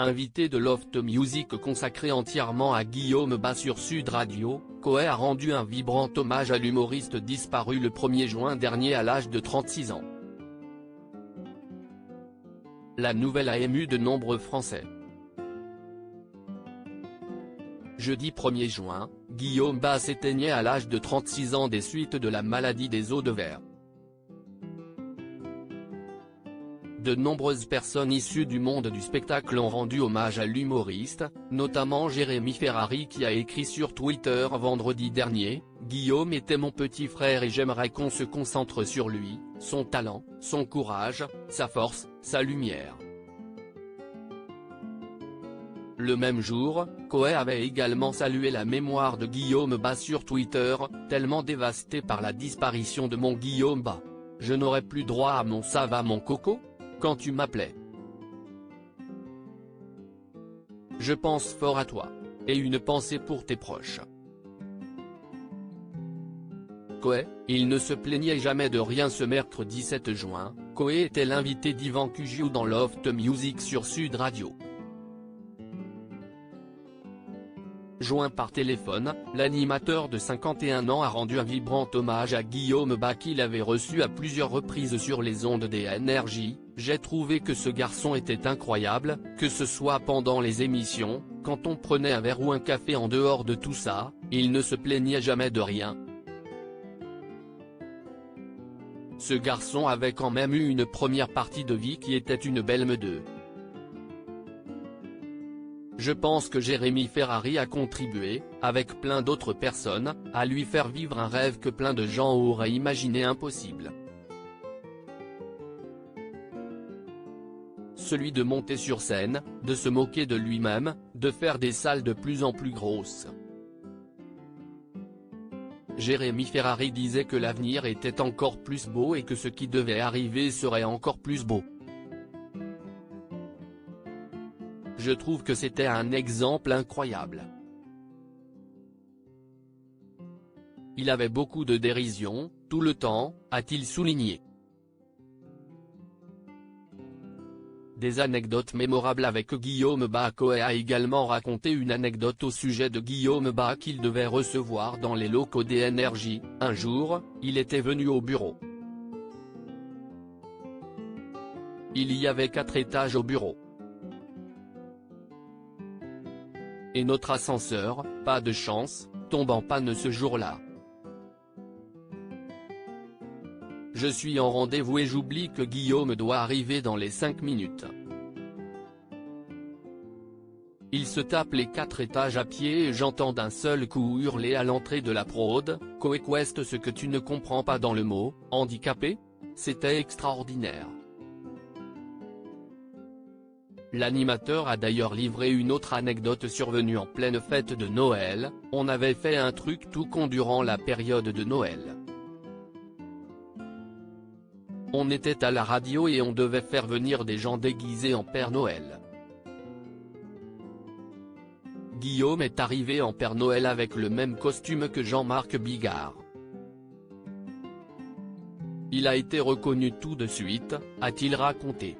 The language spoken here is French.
Invité de Loft Music consacré entièrement à Guillaume Bas sur Sud Radio, Koé a rendu un vibrant hommage à l'humoriste disparu le 1er juin dernier à l'âge de 36 ans. La nouvelle a ému de nombreux Français. Jeudi 1er juin, Guillaume Bas s'éteignait à l'âge de 36 ans des suites de la maladie des os de verre. De nombreuses personnes issues du monde du spectacle ont rendu hommage à l'humoriste, notamment Jérémy Ferrari qui a écrit sur Twitter vendredi dernier « Guillaume était mon petit frère et j'aimerais qu'on se concentre sur lui, son talent, son courage, sa force, sa lumière ». Le même jour, Koé avait également salué la mémoire de Guillaume Bas sur Twitter, tellement dévasté par la disparition de mon Guillaume Bas. Je n'aurais plus droit à mon ça va mon coco ? Quand tu m'appelais. Je pense fort à toi. Et une pensée pour tes proches. Koé, il ne se plaignait jamais de rien. Ce mercredi 7 juin, Koé était l'invité d'Yvan Cugiu dans Loft Music sur Sud Radio. Joint par téléphone, l'animateur de 51 ans a rendu un vibrant hommage à Guillaume Bas qu'il avait reçu à plusieurs reprises sur les ondes des NRJ. J'ai trouvé que ce garçon était incroyable, que ce soit pendant les émissions, quand on prenait un verre ou un café. En dehors de tout ça, il ne se plaignait jamais de rien. Ce garçon avait quand même eu une première partie de vie qui était une belle meute. Je pense que Jérémy Ferrari a contribué, avec plein d'autres personnes, à lui faire vivre un rêve que plein de gens auraient imaginé impossible. Celui de monter sur scène, de se moquer de lui-même, de faire des salles de plus en plus grosses. Jérémy Ferrari disait que l'avenir était encore plus beau et que ce qui devait arriver serait encore plus beau. Je trouve que c'était un exemple incroyable. Il avait beaucoup de dérision, tout le temps, a-t-il souligné. Des anecdotes mémorables avec Guillaume Bas. Koé a également raconté une anecdote au sujet de Guillaume Bas qu'il devait recevoir dans les locaux des NRJ. Un jour, il était venu au bureau. Il y avait 4 étages au bureau. Et notre ascenseur, pas de chance, tombe en panne ce jour-là. Je suis en rendez-vous et j'oublie que Guillaume doit arriver dans les 5 minutes. Il se tape les 4 étages à pied et j'entends d'un seul coup hurler à l'entrée de la prod, « Koé Quest, ce que tu ne comprends pas dans le mot, handicapé ?» C'était extraordinaire. L'animateur a d'ailleurs livré une autre anecdote survenue en pleine fête de Noël. On avait fait un truc tout con durant la période de Noël. On était à la radio et on devait faire venir des gens déguisés en Père Noël. Guillaume est arrivé en Père Noël avec le même costume que Jean-Marc Bigard. Il a été reconnu tout de suite, a-t-il raconté.